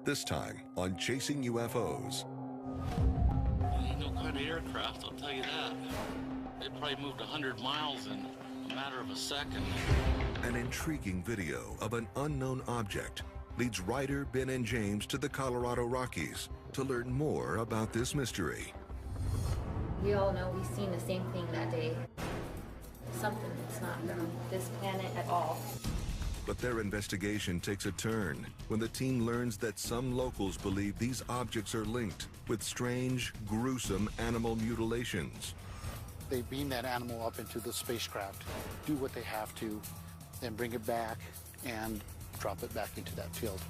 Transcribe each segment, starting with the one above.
This time on Chasing UFOs. Ain't no kind of aircraft, I'll tell you that. It probably moved 100 miles in a matter of a second. An intriguing video of an unknown object leads Ryder, Ben, and James to the Colorado Rockies to learn more about this mystery. We all know we've seen the same thing that day. Something that's not from this planet at all. But their investigation takes a turn when the team learns that some locals believe these objects are linked with strange, gruesome animal mutilations. They beam that animal up into the spacecraft, do what they have to, then bring it back and drop it back into that field.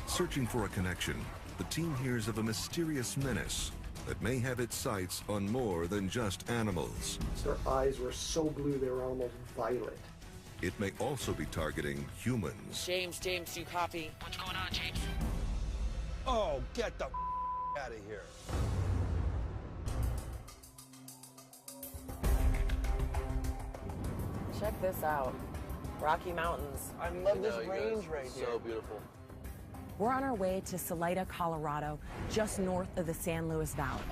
Searching for a connection, the team hears of a mysterious menace that may have its sights on more than just animals. Their eyes were so blue they were almost violet. It may also be targeting humans. James, do you copy? What's going on, James? Oh, get the out of here. Check this out. Rocky Mountains. I love this range right here. So beautiful. We're on our way to Salida, Colorado, just north of the San Luis Valley.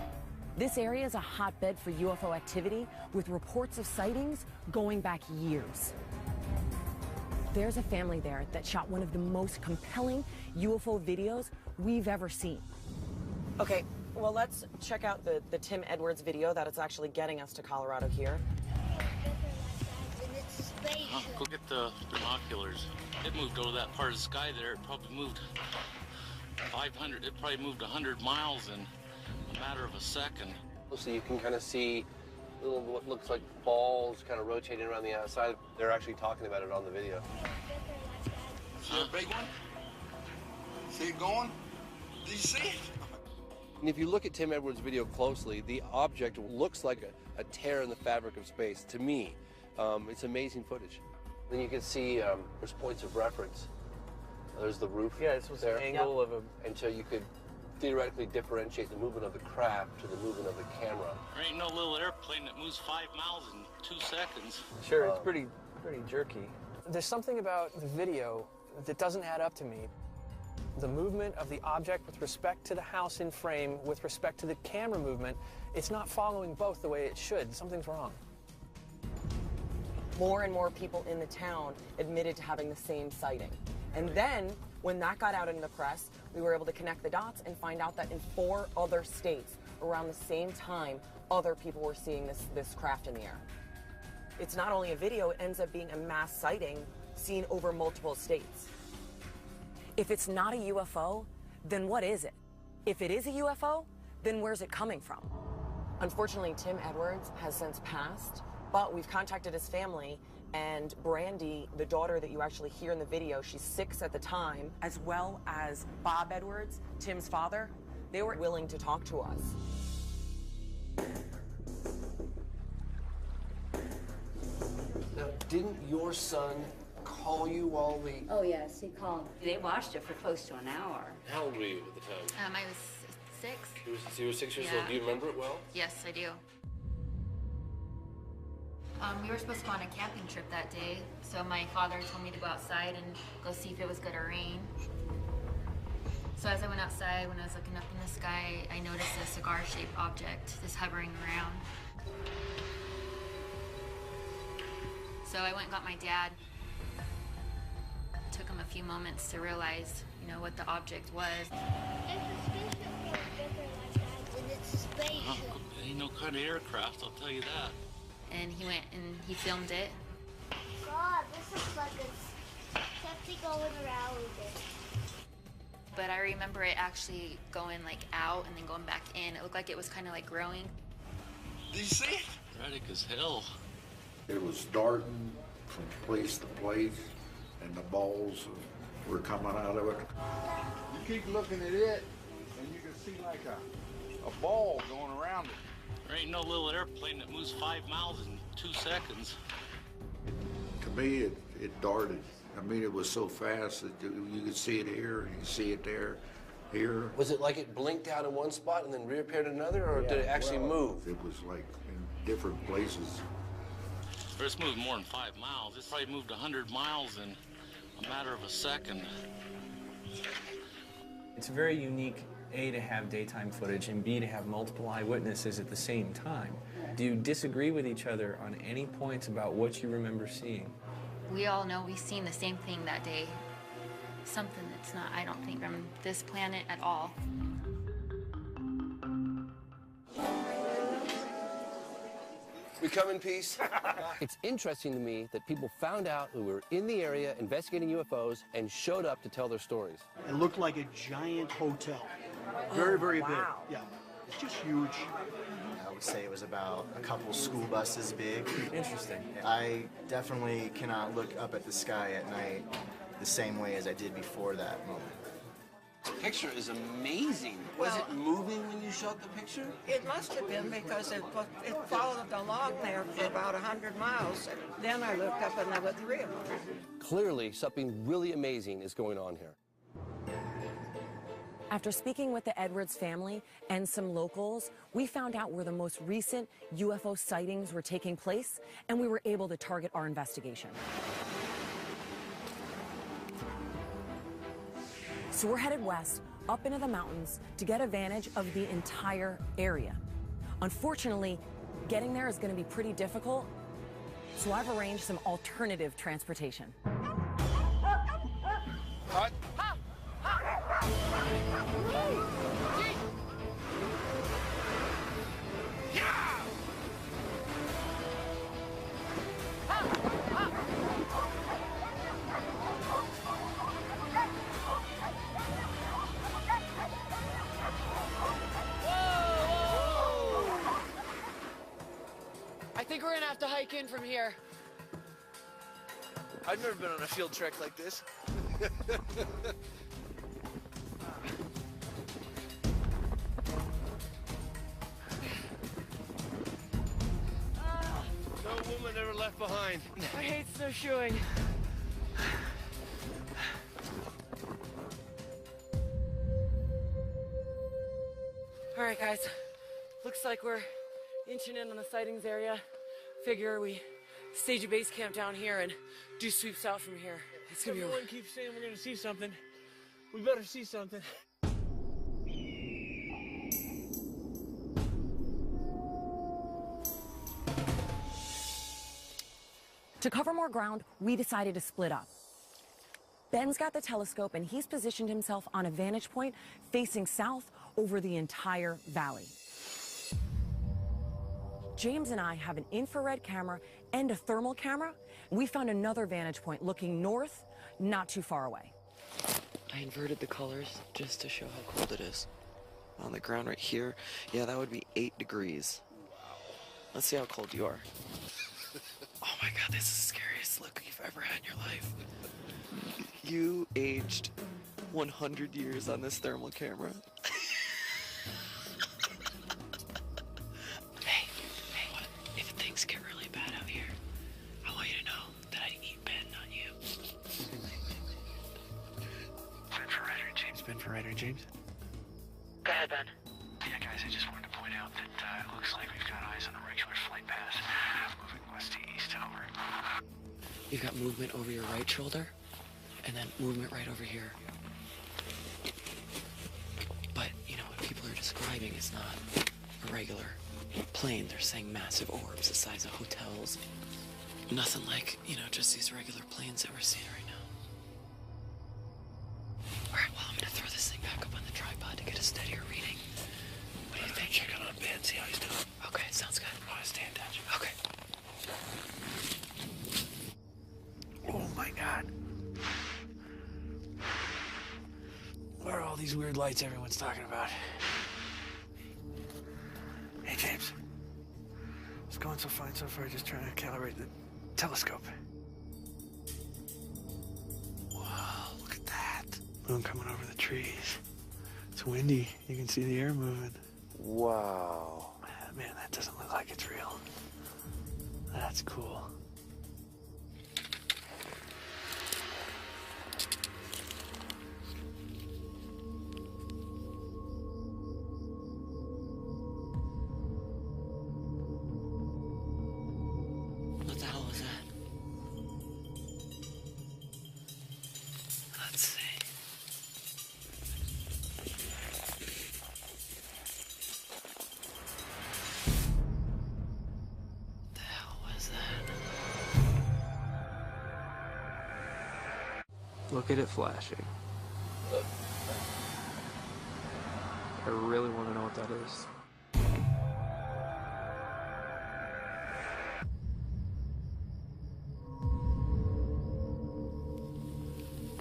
This area is a hotbed for UFO activity with reports of sightings going back years. There's a family there that shot one of the most compelling UFO videos we've ever seen. Okay, well, let's check out the Tim Edwards video that is actually getting us to Colorado here. Go get the binoculars. It moved over that part of the sky there. It probably moved 500, it probably moved 100 miles in a matter of a second. So you can kind of see little, what looks like balls kind of rotating around the outside. They're actually talking about it on the video. See a big one? See it going? Did you see it? And if you look at Tim Edwards' video closely, the object looks like a tear in the fabric of space. To me, it's amazing footage. Then you can see there's points of reference. There's the roof. Yeah, this was there. The angle of a... And so you could theoretically differentiate the movement of the craft to the movement of the camera. There ain't no little airplane that moves 5 miles in 2 seconds. Sure, it's pretty jerky. There's something about the video that doesn't add up to me. The movement of the object with respect to the house in frame, with respect to the camera movement, it's not following both the way it should. Something's wrong. More and more people in the town admitted to having the same sighting. And then, when that got out in the press, we were able to connect the dots and find out that in 4 other states, around the same time, other people were seeing this craft in the air. It's not only a video, it ends up being a mass sighting seen over multiple states. If it's not a UFO, then what is it? If it is a UFO, then where's it coming from? Unfortunately, Tim Edwards has since passed, but we've contacted his family, and Brandy, the daughter that you actually hear in the video, she's 6 at the time, As well as Bob Edwards, Tim's father. they were willing to talk to us. Now, didn't your son call you while the... Oh, yes, he called. They watched it for close to an hour. How old were you at the time? I was 6. You were 6 years old. Do you remember it well? Yes, I do. We were supposed to go on a camping trip that day, so my father told me to go outside and go see if it was gonna rain. So as I went outside, when I was looking up in the sky, I noticed a cigar-shaped object just hovering around. So I went and got my dad. It took him a few moments to realize, you know, what the object was. Ain't no kind of aircraft, I'll tell you that. And he went and he filmed it. God, this looks like it's something going around with it. But I remember it actually going like out and then going back in. It looked like it was kind of like growing. Did you see it? Erratic as hell. It was darting from place to place, and the balls were coming out of it. You keep looking at it, and you can see like a ball going around it. There ain't no little airplane that moves 5 miles in 2 seconds. To me, it darted. I mean, it was so fast that you could see it here, and you could see it there, here. Was it like it blinked out in one spot and then reappeared in another, or did it actually move? It was like in different places. But it's moved more than 5 miles. It's probably moved 100 miles in a matter of a second. It's very unique, A, to have daytime footage, and B, to have multiple eyewitnesses at the same time. Do you disagree with each other on any points about what you remember seeing? We all know we've seen the same thing that day. Something that's not, I don't think, from this planet at all. We come in peace. It's interesting to me that people found out who were in the area investigating UFOs and showed up to tell their stories. It looked like a giant hotel. Very, very big. Yeah, it's just huge. I would say it was about a couple school buses big. Interesting. I definitely cannot look up at the sky at night the same way as I did before that moment. This picture is amazing. Was it moving when you shot the picture? It must have been because it followed along there for about 100 miles. Then I looked up and there were 3 of them. Clearly, something really amazing is going on here. After speaking with the Edwards family and some locals, we found out where the most recent UFO sightings were taking place, and we were able to target our investigation. So we're headed west, up into the mountains, to get advantage of the entire area. Unfortunately, getting there is going to be pretty difficult, so I've arranged some alternative transportation. Hot. I think we're gonna have to hike in from here. I've never been on a field trek like this. No woman ever left behind. I hate snowshoeing. All right, guys. Looks like we're inching in on the sightings area. Figure we stage a base camp down here and do sweeps out from here. It's gonna be. Everyone keeps saying we're gonna see something. We better see something. To cover more ground, we decided to split up. Ben's got the telescope, and he's positioned himself on a vantage point facing south over the entire valley. James and I have an infrared camera and a thermal camera. We found another vantage point looking north, not too far away. I inverted the colors just to show how cold it is. On the ground right here, yeah, that would be 8 degrees. Let's see how cold you are. Oh my god, this is the scariest look you've ever had in your life. You aged 100 years on this thermal camera. Hey, what? If things get really bad out here, I want you to know that I'd eat Ben, not you. Ben for Ryder and James. Ben for Ryder and James. Go ahead, Ben. Yeah, guys, I just wanted to point out that it looks like we've got eyes on a regular flight path moving west to east. Over. You've got movement over your right shoulder, and then movement right over here. But, you know, what people are describing is not a regular plane. They're saying massive orbs the size of hotels. Nothing like, you know, just these regular planes that we're seeing right now. All right, well, I'm gonna throw this thing back up on the tripod to get a steadier reading. What do you think? Check it on Ben, see how he's doing. Okay, sounds good. I want to stay in touch. Okay. Oh my god. Where are all these weird lights everyone's talking about? Hey, James. It's going so fine so far, just trying to calibrate the telescope. Wow, look at that. Moon coming over the trees. It's windy. You can see the air moving. Wow. Man, that doesn't look like it's real. That's cool. What the hell was that? Let's see. Look at it flashing. I really want to know what that is.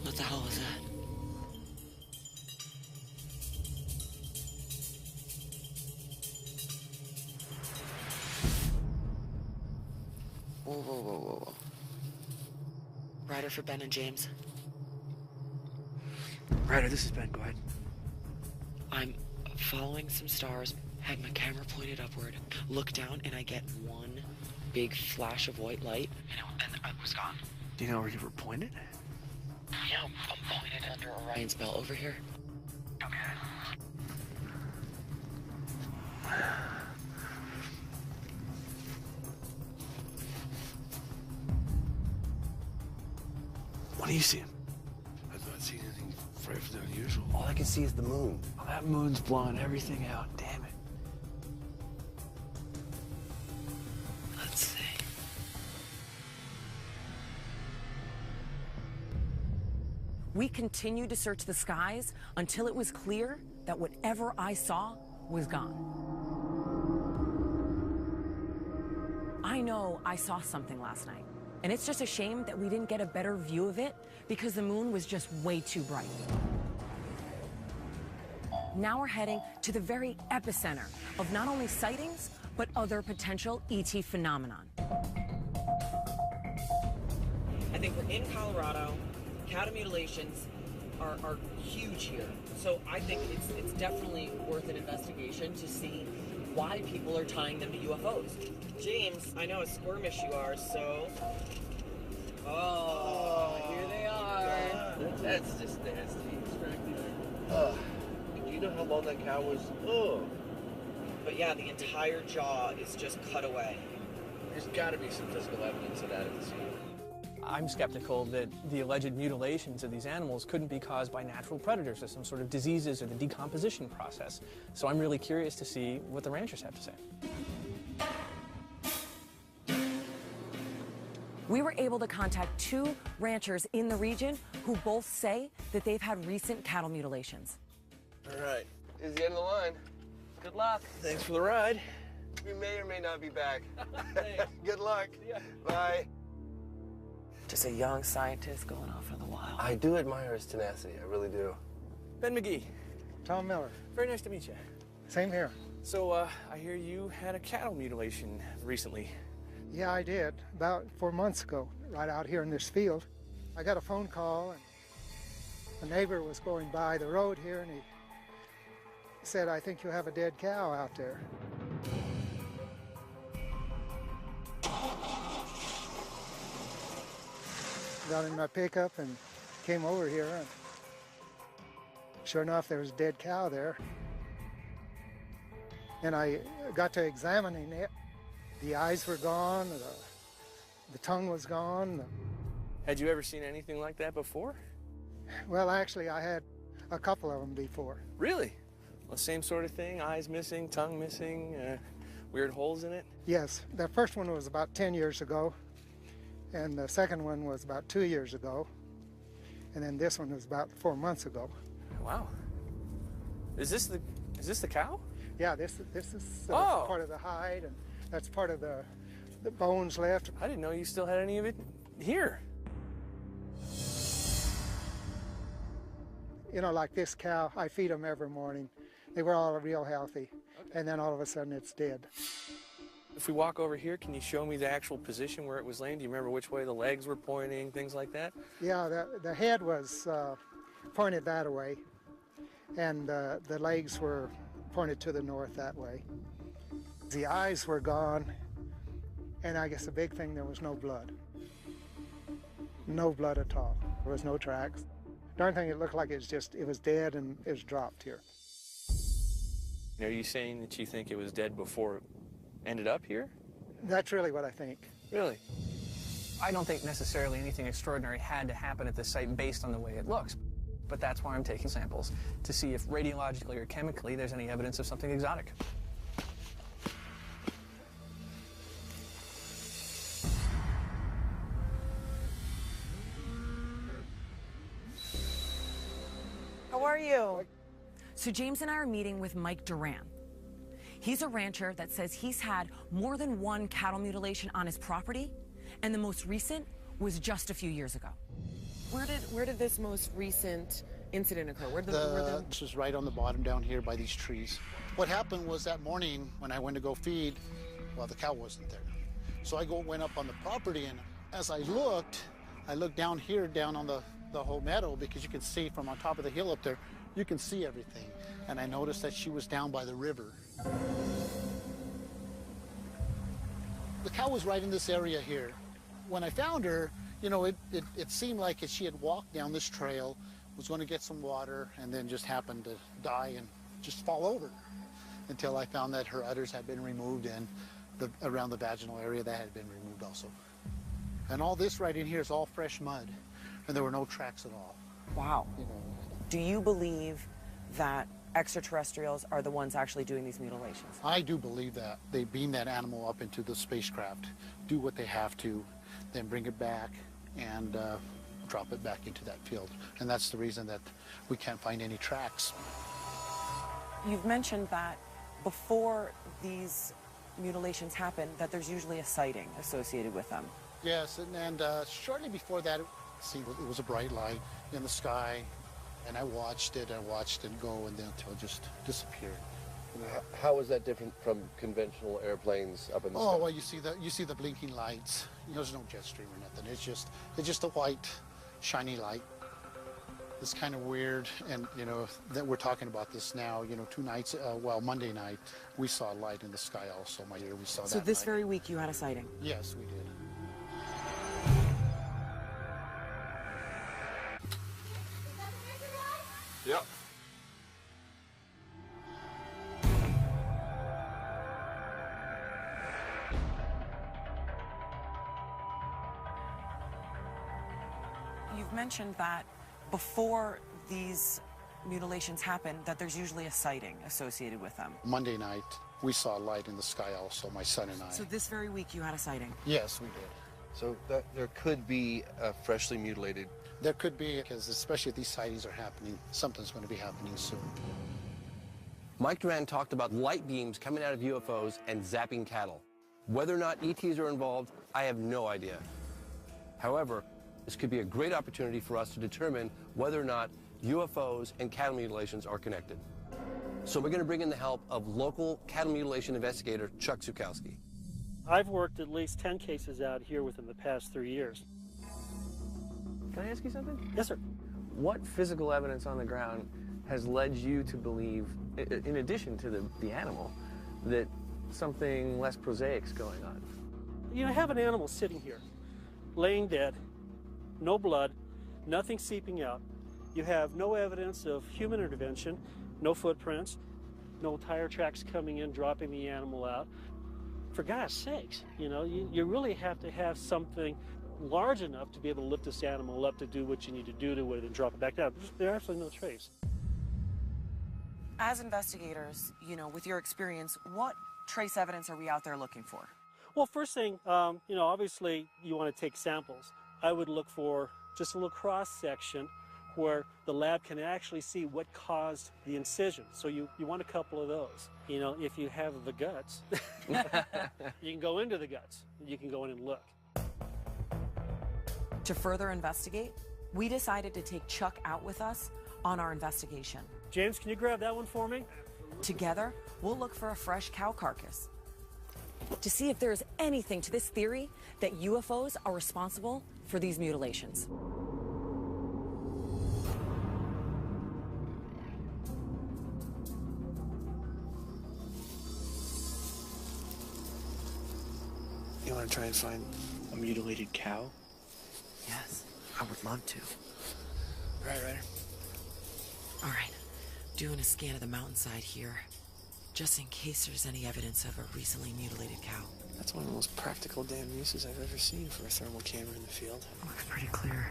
What the hell was that? Whoa, whoa, whoa, whoa, whoa. Rider for Ben and James. Ryder, this is Ben. Go ahead. I'm following some stars, had my camera pointed upward, look down, and I get one big flash of white light, and it was gone. Do you know where you were pointed? Yeah, I'm pointed under Orion's belt over here. Okay. What do you see? I'm not seeing anything frightfully unusual. All I can see is the moon. Oh, that moon's blowing everything out. Damn it. Let's see. We continued to search the skies until it was clear that whatever I saw was gone. I know I saw something last night, and it's just a shame that we didn't get a better view of it because the moon was just way too bright. Now we're heading to the very epicenter of not only sightings, but other potential ET phenomenon. I think we're in Colorado. Cattle mutilations are huge here. So I think it's definitely worth an investigation to see why people are tying them to UFOs. James, I know how squirmish you are, so... Oh, here they are. That's just nasty. Ugh. Do you know how long that cow was? Ugh. But yeah, the entire jaw is just cut away. There's got to be some physical evidence of that at the scene. I'm skeptical that the alleged mutilations of these animals couldn't be caused by natural predators or some sort of diseases or the decomposition process. So I'm really curious to see what the ranchers have to say. We were able to contact 2 ranchers in the region who both say that they've had recent cattle mutilations. All right, this is the end of the line. Good luck. Thanks for the ride. We may or may not be back. Good luck. Yeah. Bye. Just a young scientist going off in the wild. I do admire his tenacity. I really do. Ben McGee. Tom Miller. Very nice to meet you. Same here. So, I hear you had a cattle mutilation recently. Yeah, I did. About 4 months ago, right out here in this field. I got a phone call, and a neighbor was going by the road here, and he said, "I think you have a dead cow out there." Got in my pickup and came over here, and sure enough, there was a dead cow there. And I got to examining it. The eyes were gone, the tongue was gone. Had you ever seen anything like that before? Well, actually, I had a couple of them before. Really? The same sort of thing? Eyes missing, tongue missing, weird holes in it? Yes, the first one was about 10 years ago, and the second one was about 2 years ago, and then this one was about 4 months ago. Wow. Is this the cow? Yeah, this is Oh. part of the hide, and that's part of the bones left. I didn't know you still had any of it here. You know, like this cow, I feed them every morning. They were all real healthy, and then all of a sudden it's dead. If we walk over here, can you show me the actual position where it was laying? Do you remember which way the legs were pointing, things like that? Yeah, the head was pointed that way, and the legs were pointed to the north that way. The eyes were gone, and I guess the big thing, there was no blood. No blood at all. There was no tracks. The only thing, it looked like it was dead and it was dropped here. Are you saying that you think it was dead before it ended up here? That's really what I think. Really? I don't think necessarily anything extraordinary had to happen at this site based on the way it looks. But that's why I'm taking samples, to see if radiologically or chemically there's any evidence of something exotic. are you? So James and I are meeting with Mike Duran. He's a rancher that says he's had more than one cattle mutilation on his property, and the most recent was just a few years ago. Where did this most recent incident occur? This is right on the bottom down here by these trees. What happened was that morning when I went to go feed, well, the cow wasn't there. So I went up on the property, and as I looked down here, down on the whole meadow, because you can see from on top of the hill up there, you can see everything. And I noticed that she was down by the river. The cow was right in this area here. When I found her, you know, it seemed like she had walked down this trail, was going to get some water, and then just happened to die and just fall over, until I found that her udders had been removed, and around the vaginal area that had been removed also. And all this right in here is all fresh mud, and there were no tracks at all. Wow. You know. Do you believe that extraterrestrials are the ones actually doing these mutilations? I do believe that. They beam that animal up into the spacecraft, do what they have to, then bring it back and drop it back into that field. And that's the reason that we can't find any tracks. You've mentioned that before these mutilations happen, that there's usually a sighting associated with them. Yes, and shortly before that, it was a bright light in the sky, and I watched it go, and then until it just disappeared. How is that different from conventional airplanes up in the sky? Oh, well, you see the blinking lights. You know, there's no jet stream or nothing. It's just a white, shiny light. It's kind of weird, and you know that we're talking about this now. You know, 2 nights, Monday night, we saw a light in the sky also. My year, we saw that. So this night. very week you had a sighting? Yes, we did. Yep. You've mentioned that before these mutilations happen, that there's usually a sighting associated with them. Monday night, we saw a light in the sky also, my son and I. So this very week you had a sighting? Yes, we did. So there could be a freshly mutilated. There could be, because especially if these sightings are happening, something's going to be happening soon. Mike Duran talked about light beams coming out of UFOs and zapping cattle. Whether or not ETs are involved, I have no idea. However, this could be a great opportunity for us to determine whether or not UFOs and cattle mutilations are connected. So we're going to bring in the help of local cattle mutilation investigator Chuck Zukowski. I've worked at least 10 cases out here within the past 3 years. Can I ask you something? Yes, sir. What physical evidence on the ground has led you to believe, in addition to the animal, that something less prosaic's going on? You have an animal sitting here, laying dead, no blood, nothing seeping out. You have no evidence of human intervention, no footprints, no tire tracks coming in, dropping the animal out. For God's sakes, you really have to have something large enough to be able to lift this animal up to do what you need to do to it and drop it back down. There's absolutely no trace. As investigators, with your experience, what trace evidence are we out there looking for? Well, first thing, obviously you want to take samples. I would look for just a little cross-section where the lab can actually see what caused the incision. So you want a couple of those. If you have the guts, you can go into the guts. You can go in and look. To further investigate, we decided to take Chuck out with us on our investigation. James, can you grab that one for me? Together, we'll look for a fresh cow carcass to see if there is anything to this theory that UFOs are responsible for these mutilations. You want to try and find a mutilated cow? Yes, I would love to. Right, Ryder. All right, doing a scan of the mountainside here, just in case there's any evidence of a recently mutilated cow. That's one of the most practical damn uses I've ever seen for a thermal camera in the field. Looks pretty clear.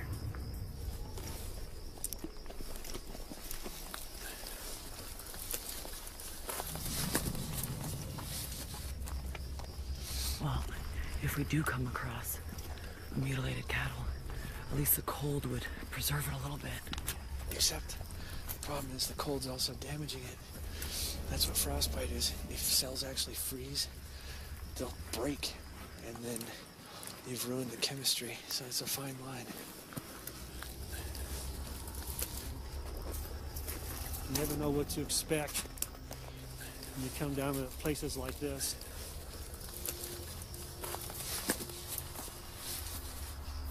Well, if we do come across mutilated cattle, at least the cold would preserve it a little bit. Except Problem is the cold's also damaging it. That's what frostbite is. If cells actually freeze, they'll break, and then you've ruined the chemistry, so it's a fine line. You never know what to expect when you come down to places like this.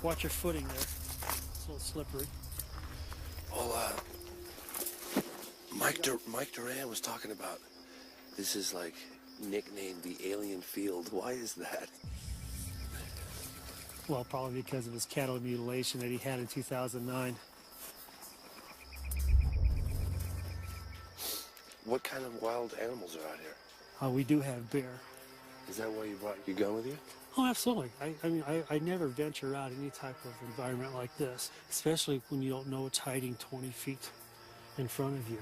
Watch your footing there. It's a little slippery. Well, Mike Duran was talking about this is like nicknamed the alien field. Why is that? Well, probably because of his cattle mutilation that he had in 2009. What kind of wild animals are out here? We do have bear. Is that why you brought your gun with you? Oh, absolutely. I never venture out any type of environment like this, especially when you don't know what's hiding 20 feet in front of you.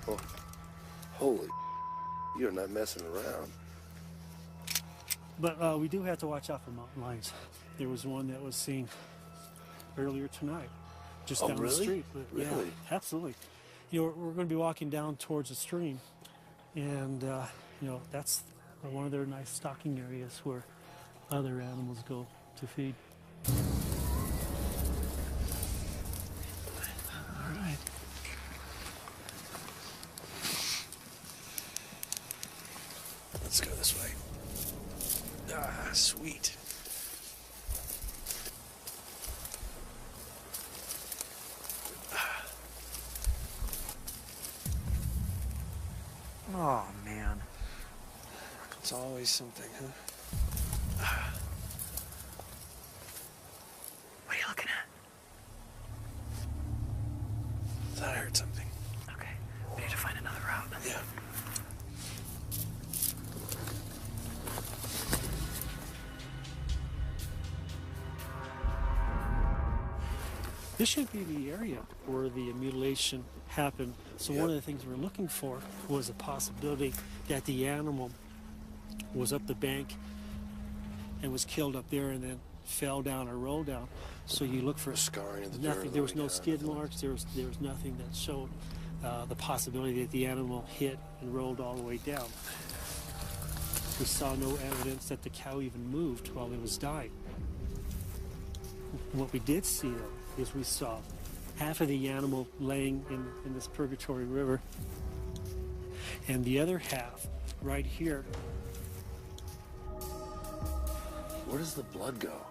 Oh, holy, you're not messing around. But we do have to watch out for mountain lions. There was one that was seen earlier tonight, just down the street. But, really? Yeah, absolutely. You know, we're going to be walking down towards the stream, and you know, that's one of their nice stocking areas where other animals go to feed. All right. Let's go this way. Ah, sweet. Oh, man. It's always something, huh? What are you looking at? Thought I heard something. Okay, we need to find another route. Yeah. This should be the area where the mutilation happened. So one of the things we're looking for was a possibility that the animal was up the bank and was killed up there and then fell down or rolled down. So you look for scarring of the nothing. dirt There was going no down, skid marks. There was nothing that showed the possibility that the animal hit and rolled all the way down. We saw no evidence that the cow even moved while it was dying. What we did see, though, is we saw half of the animal laying in this purgatory river, and the other half right here. Where does the blood go?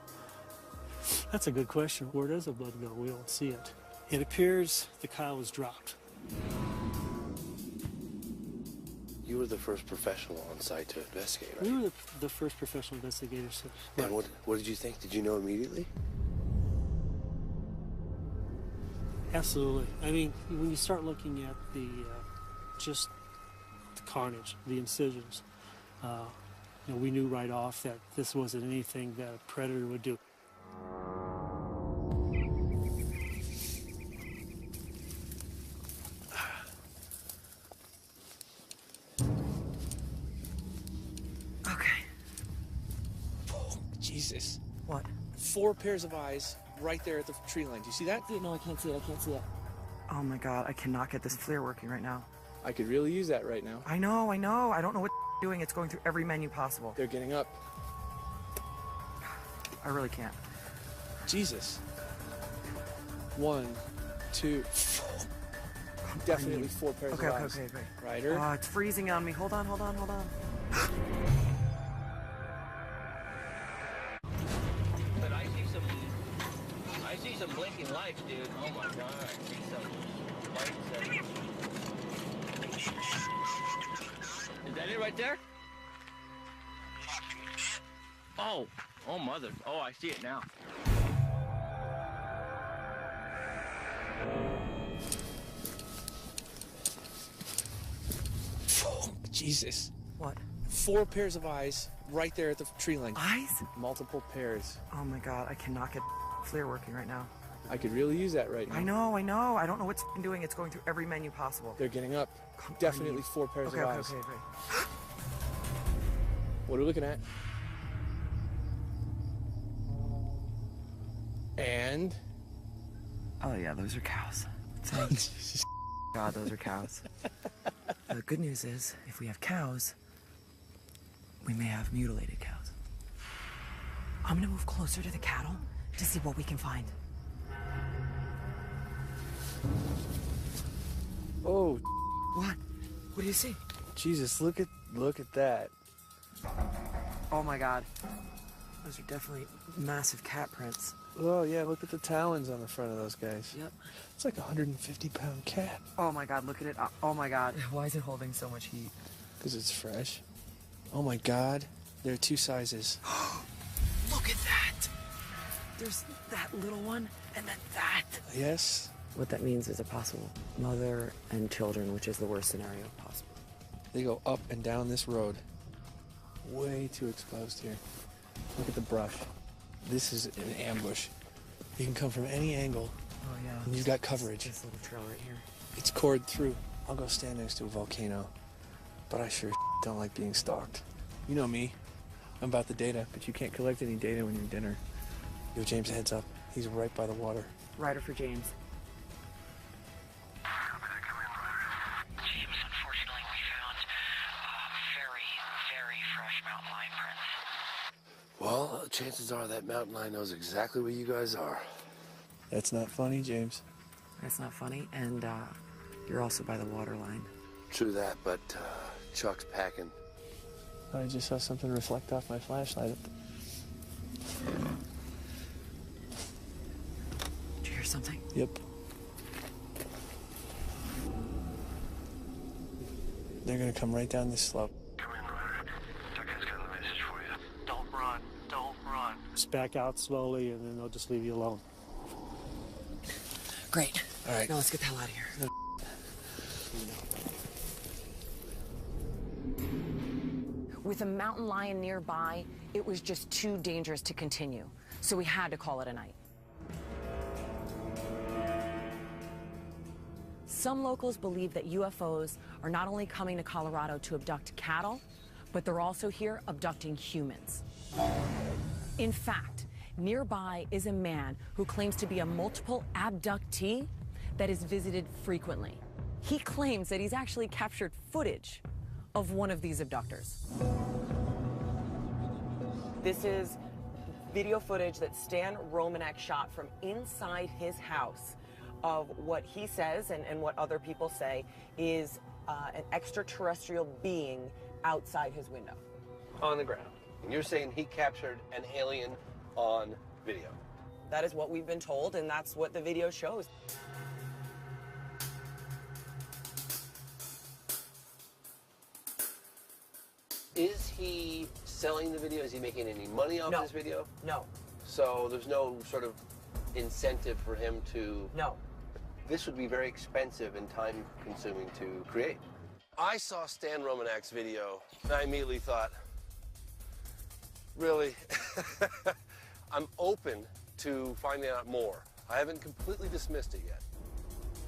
That's a good question. Where does the blood go? We don't see it. It appears the cow was dropped. You were the first professional on site to investigate, right? We were the first professional investigators. And what did you think? Did you know immediately? Absolutely. I mean, when you start looking at the just the carnage, the incisions, you know, we knew right off that this wasn't anything that a predator would do. Okay. Oh, Jesus. What? 4 pairs of eyes right there at the tree line. Do you see that? No, I can't see it. I can't see it. Oh my God, I cannot get this FLIR working right now. I could really use that right now. I know. I don't know what doing. It's going through every menu possible. They're getting up. I really can't. Jesus. 1, 2, 4. Definitely 4 pairs of eyes. Okay. Ryder. It's freezing on me. Hold on. But I see some blinking lights, dude. Oh my God, I see some lights. Is that it right there? Oh mother. Oh, I see it now. Oh, Jesus. What? 4 pairs of eyes right there at the tree line. Eyes? Multiple pairs. Oh my God, I cannot get FLIR working right now. I could really use that right now. I know. I don't know what doing. It's going through every menu possible. They're getting up. Definitely 4 pairs of eyes. Okay. What are we looking at? And Oh yeah, those are cows. Thank God, those are cows. The good news is, if we have cows, we may have mutilated cows. I'm gonna move closer to the cattle to see what we can find. Oh. What? What do you see? Jesus, look at that. Oh my God. Those are definitely massive cat prints. Oh yeah, look at the talons on the front of those guys. Yep. It's like a 150-pound cat. Oh my God, look at it. Oh my God. Why is it holding so much heat? Because it's fresh. Oh my God, there are two sizes. Look at that. There's that little one and then that. Yes. What that means is a possible mother and children, which is the worst scenario possible. They go up and down this road. Way too exposed here. Look at the brush. This is an ambush. You can come from any angle. Oh yeah. And you've got coverage. This little trail right here. It's cored through. I'll go stand next to a volcano. But I sure don't like being stalked. You know me. I'm about the data, but you can't collect any data when you're dinner. Give James a heads up. He's right by the water. Rider for James. James, unfortunately, we found very fresh mountain lion prints. Well, chances are that mountain lion knows exactly where you guys are. That's not funny, James. That's not funny, and you're also by the water line. True that, but Chuck's packing. I just saw something reflect off my flashlight. Did you hear something? Yep. They're gonna come right down this slope. Come in, Ryder. Chuck has got a message for you. Don't run. Don't run. Just back out slowly, and then they'll just leave you alone. Great. All right. Now let's get the hell out of here. With a mountain lion nearby, it was just too dangerous to continue, so we had to call it a night. Some locals believe that UFOs are not only coming to Colorado to abduct cattle, but they're also here abducting humans. In fact, nearby is a man who claims to be a multiple abductee that is visited frequently. He claims that he's actually captured footage of one of these abductors. This is video footage that Stan Romanek shot from inside his house of what he says and what other people say is an extraterrestrial being outside his window. On the ground. And you're saying he captured an alien on video? That is what we've been told, and that's what the video shows. Is he selling the video? Is he making any money off this video? No. So there's no sort of incentive for him to... No. This would be very expensive and time-consuming to create. I saw Stan Romanek's video, and I immediately thought, really? I'm open to finding out more. I haven't completely dismissed it yet.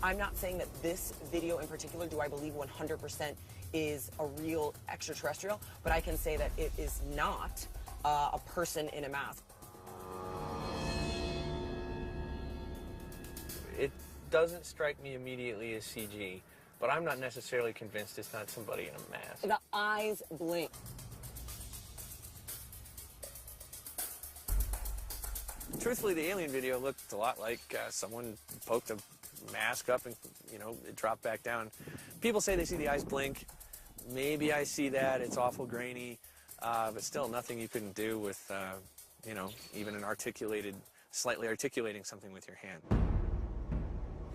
I'm not saying that this video in particular, do I believe 100% is a real extraterrestrial, but I can say that it is not a person in a mask. It doesn't strike me immediately as CG, but I'm not necessarily convinced it's not somebody in a mask. The eyes blink. Truthfully, the alien video looked a lot like someone poked a mask up and, it dropped back down. People say they see the eyes blink. Maybe I see that. It's awful grainy, but still nothing you couldn't do with, even an slightly articulating something with your hand.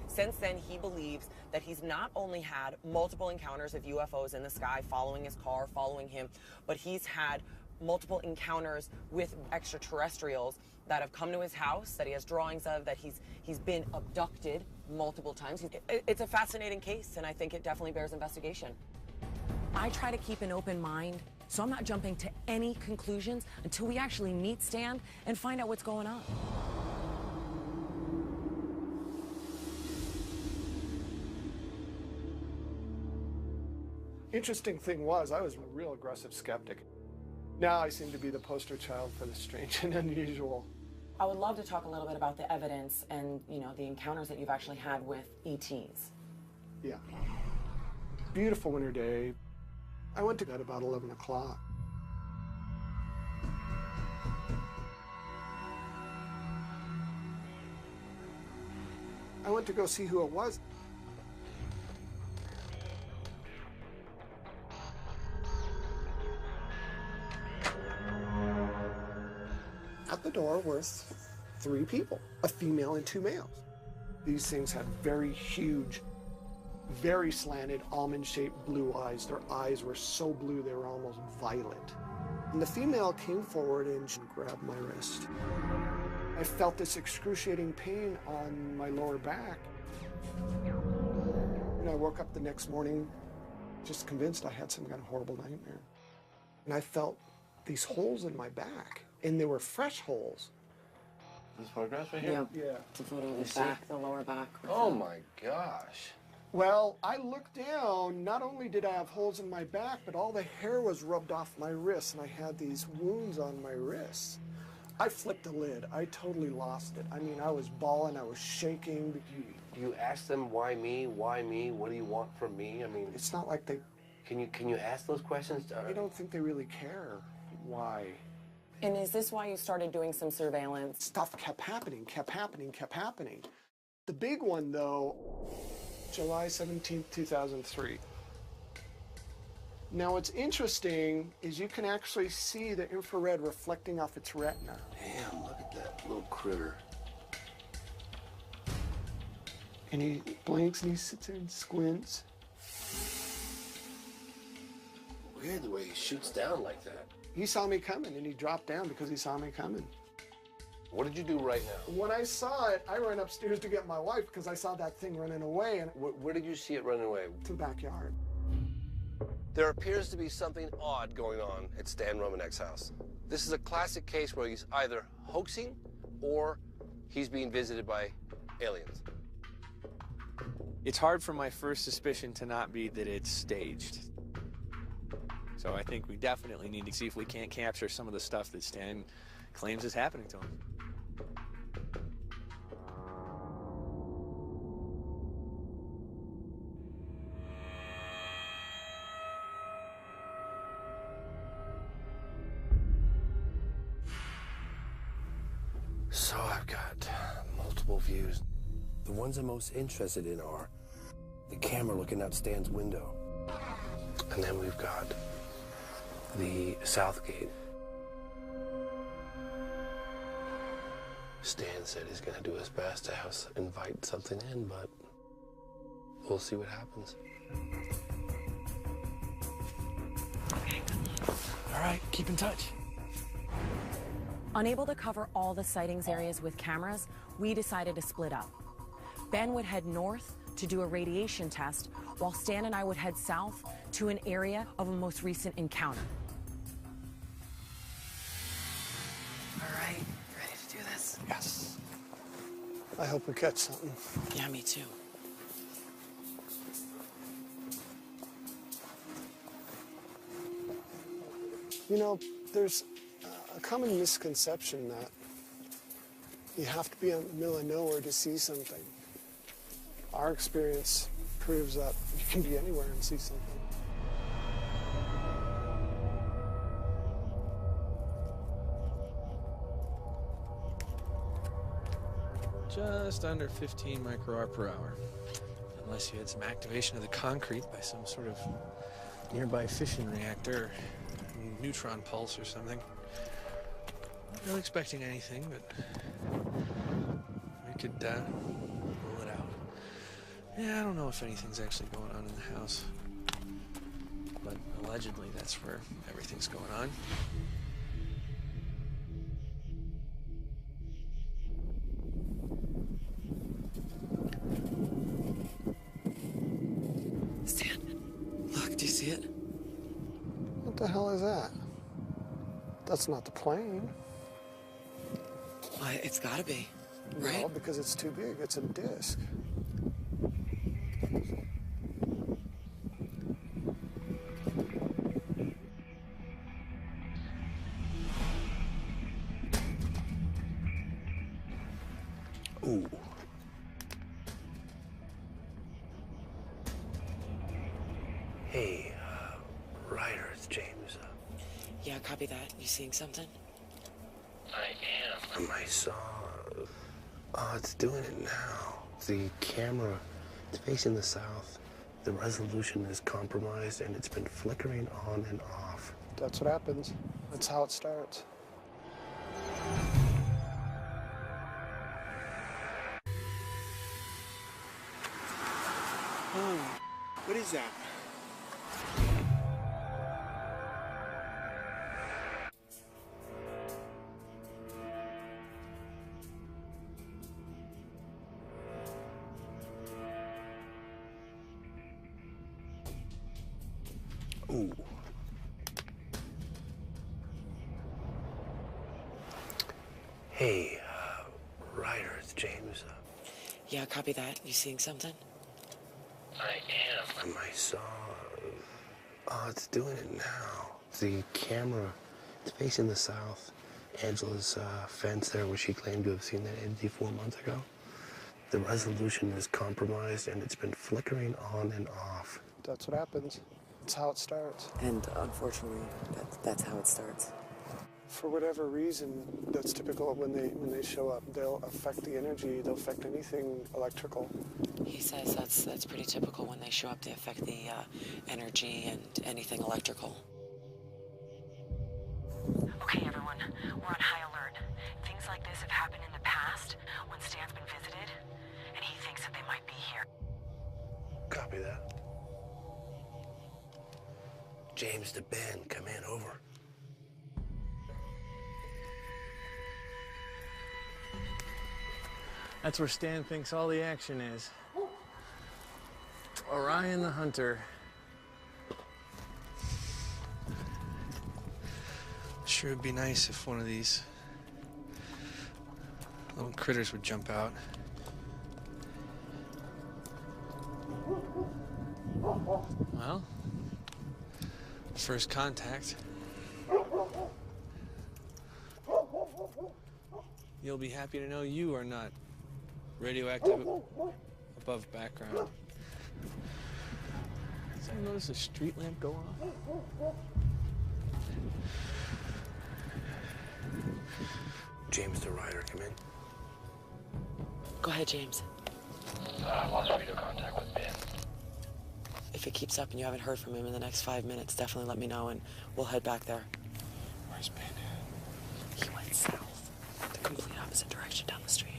Since then, he believes that he's not only had multiple encounters of UFOs in the sky following his car, following him, but he's had multiple encounters with extraterrestrials that have come to his house, that he has drawings of, that he's been abducted multiple times. It's a fascinating case, and I think it definitely bears investigation. I try to keep an open mind, so I'm not jumping to any conclusions until we actually meet Stan and find out what's going on. Interesting thing was, I was a real aggressive skeptic. Now I seem to be the poster child for the strange and unusual. I would love to talk a little bit about the evidence and, you know, the encounters that you've actually had with ETs. Yeah. Beautiful winter day. I went to bed about 11 o'clock. I went to go see who it was. At the door were 3 people, a female and 2 males. These things had very huge, very slanted, almond-shaped blue eyes. Their eyes were so blue they were almost violet. And the female came forward and grabbed my wrist. I felt this excruciating pain on my lower back. And I woke up the next morning just convinced I had some kind of horrible nightmare. And I felt these holes in my back, and they were fresh holes. This photograph right here? Yeah. It's a photo of the back, the lower back. Oh my gosh. Well, I looked down, not only did I have holes in my back, but all the hair was rubbed off my wrists, and I had these wounds on my wrists. I flipped the lid. I totally lost it. I mean, I was bawling, I was shaking. You ask them, why me? Why me? What do you want from me? I mean, it's not like they... Can you ask those questions? I don't think they really care why. And is this why you started doing some surveillance? Stuff kept happening, kept happening, kept happening. The big one, though, July 17th, 2003. Now, what's interesting is you can actually see the infrared reflecting off its retina. Damn, look at that little critter. And he blinks and he sits there and squints. Weird the way he shoots down like that. He saw me coming and he dropped down because he saw me coming. What did you do right now? When I saw it, I ran upstairs to get my wife because I saw that thing running away. And where did you see it running away? To the backyard. There appears to be something odd going on at Stan Romanek's house. This is a classic case where he's either hoaxing or he's being visited by aliens. It's hard for my first suspicion to not be that it's staged. So I think we definitely need to see if we can't capture some of the stuff that Stan claims is happening to him. So I've got multiple views. The ones I'm most interested in are the camera looking out Stan's window. And then we've got the south gate. Stan said he's gonna do his best to invite something in, but we'll see what happens. All right, keep in touch. Unable to cover all the sightings areas with cameras, we decided to split up. Ben would head north to do a radiation test, while Stan and I would head south to an area of a most recent encounter. All right, ready to do this? Yes. I hope we catch something. Yeah, me too. You know, there's a common misconception that you have to be in the middle of nowhere to see something. Our experience proves that you can be anywhere and see something. Just under 15 micro per hour. Unless you had some activation of the concrete by some sort of nearby fission reactor, neutron pulse or something. Not really expecting anything, but we could rule it out. Yeah, I don't know if anything's actually going on in the house, but allegedly that's where everything's going on. Stan, look, do you see it? What the hell is that? That's not the plane. Why, it's gotta be, right? No, because it's too big. It's a disc. Ooh. Hey, Ryder, it's James. Yeah, copy that. You seeing something? I am. I saw... it's doing it now. The camera, it's facing the south. The resolution is compromised, and it's been flickering on and off. That's what happens. That's how it starts. Oh, what is that? Ooh. Hey, Ryder, it's James. Yeah, copy that. You seeing something? I am. I saw... it's doing it now. The camera, it's facing the south. Angela's fence there, where she claimed to have seen that entity 4 months ago. The resolution is compromised, and it's been flickering on and off. That's what happens. That's how it starts. And unfortunately, that's how it starts. For whatever reason, that's typical when they show up. They'll affect the energy. They'll affect anything electrical. He says that's pretty typical when they show up. They affect the energy and anything electrical. Okay, everyone, we're on high alert. Things like this have happened in the past when Stan's been visited, and he thinks that they might be here. Copy that. James to Ben, come in, over. That's where Stan thinks all the action is. Orion the Hunter. Sure would be nice if one of these little critters would jump out. Well, first contact. You'll be happy to know you are not radioactive above background. Did I notice a street lamp go off? James the Ryder, come in. Go ahead, James. I lost radio contact with Ben. If it keeps up and you haven't heard from him in the next 5 minutes, definitely let me know and we'll head back there. Where's Ben? He went south, the complete opposite direction down the street.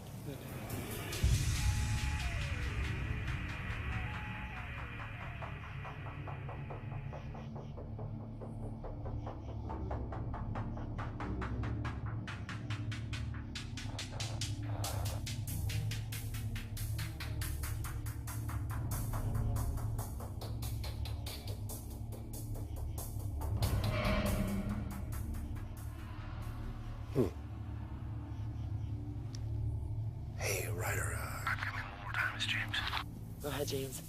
Hey, Ryder, come in one more time, it's James. Go ahead, James.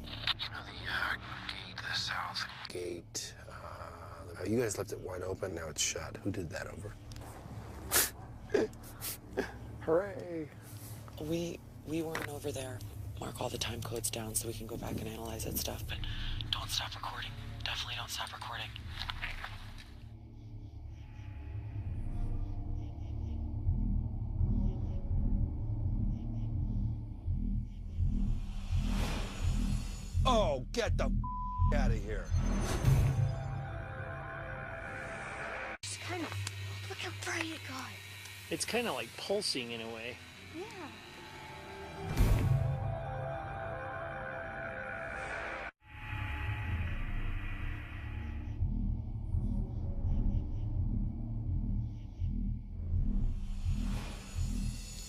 You know the gate, the south gate, you guys left it wide open, now it's shut. Who did that over? Hooray. We weren't over there. Mark all the time codes down so we can go back and analyze that stuff, but don't stop recording. Definitely don't stop recording. Oh, get the out of here. It's kind of, look how bright it got. It's kind of like pulsing in a way. Yeah.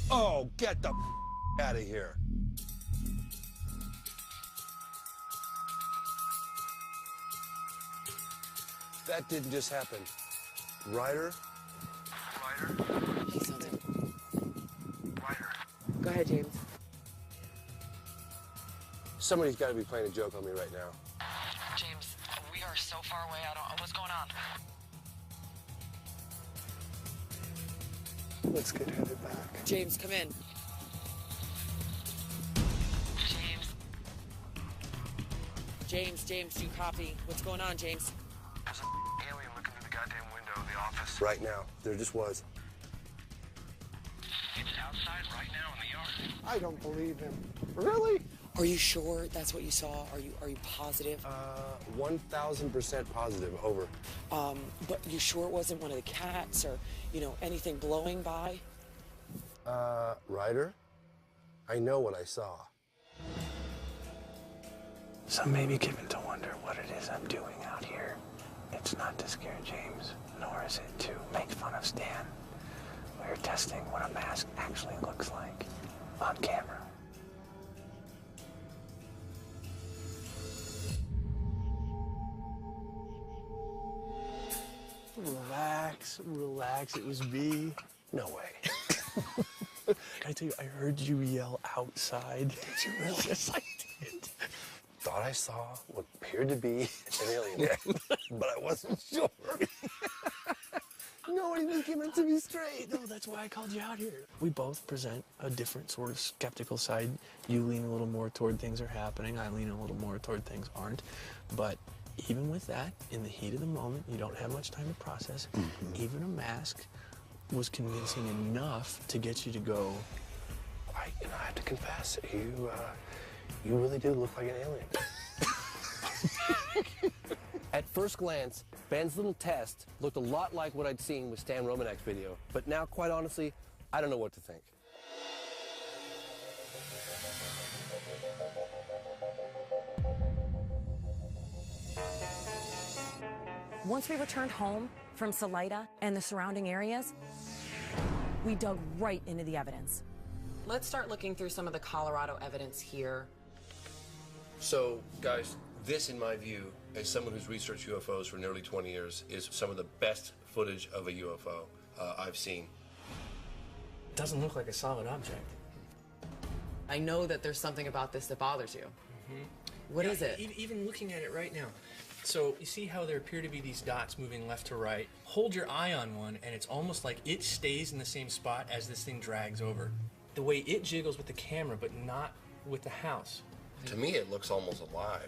Oh, get the out of here. That didn't just happen. Ryder? Hey, something. Ryder. Go ahead, James. Somebody's got to be playing a joke on me right now. James, we are so far away. I don't know what's going on. Let's get headed back. James, come in. James, do you copy? What's going on, James? There's an alien looking through the goddamn window of the office. Right now, there just was. It's outside right now in the yard. I don't believe him. Really? Are you sure that's what you saw? Are you positive? 1,000% positive, over. But you sure it wasn't one of the cats or, anything blowing by? Ryder, I know what I saw. Some may be given to wonder what it is I'm doing out here. It's not to scare James, nor is it to make fun of Stan. We're testing what a mask actually looks like on camera. Relax, it was me. No way. I tell you, I heard you yell outside. Did you really? Yes, I did. Thought I saw what appeared to be an alien, but I wasn't sure. Nobody was giving it to me straight. No, that's why I called you out here. We both present a different sort of skeptical side. You lean a little more toward things are happening. I lean a little more toward things aren't. But even with that, in the heat of the moment, you don't have much time to process. Even a mask was convincing enough to get you to go. I have to confess, you really do look like an alien. At first glance, Ben's little test looked a lot like what I'd seen with Stan Romanek's video, but now, quite honestly, I don't know what to think. Once we returned home from Salida and the surrounding areas, we dug right into the evidence. Let's start looking through some of the Colorado evidence here. So, guys, this, in my view, as someone who's researched UFOs for nearly 20 years, is some of the best footage of a UFO I've seen. It doesn't look like a solid object. I know that there's something about this that bothers you. What is it? Even looking at it right now. So you see how there appear to be these dots moving left to right. Hold your eye on one, and it's almost like it stays in the same spot as this thing drags over. The way it jiggles with the camera, but not with the house. To me, it looks almost alive.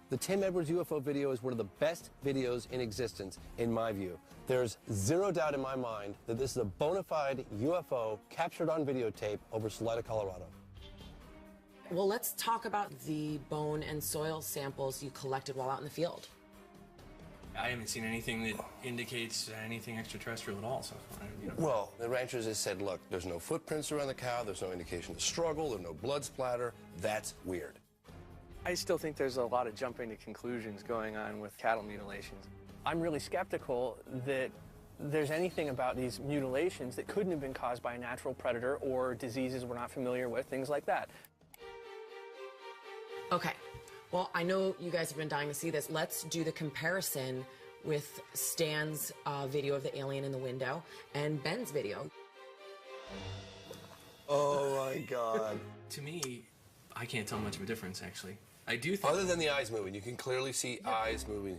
The Tim Edwards UFO video is one of the best videos in existence, in my view. There's zero doubt in my mind that this is a bona fide UFO captured on videotape over Salida, Colorado. Well, let's talk about the bone and soil samples you collected while out in the field. I haven't seen anything that indicates anything extraterrestrial at all so far. Well, the ranchers have said, look, there's no footprints around the cow, there's no indication of struggle, there's no blood splatter. That's weird. I still think there's a lot of jumping to conclusions going on with cattle mutilations. I'm really skeptical that there's anything about these mutilations that couldn't have been caused by a natural predator or diseases we're not familiar with, things like that. Okay, well, I know you guys have been dying to see this. Let's do the comparison with Stan's video of the alien in the window and Ben's video. Oh my God. To me, I can't tell much of a difference, actually. I do think... Other than the eyes moving, you can clearly see eyes moving.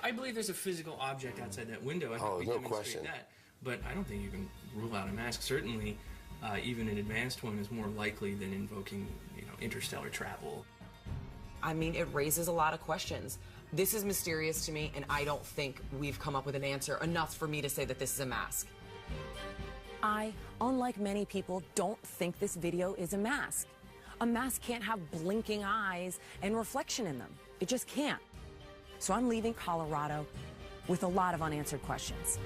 I believe there's a physical object outside that window. I think we no demonstrate question. that. But I don't think you can rule out a mask. Certainly, even an advanced one is more likely than invoking, interstellar travel. I mean, it raises a lot of questions. This is mysterious to me, and I don't think we've come up with an answer enough for me to say that this is a mask. I, unlike many people, don't think this video is a mask. A mask can't have blinking eyes and reflection in them. It just can't. So I'm leaving Colorado with a lot of unanswered questions.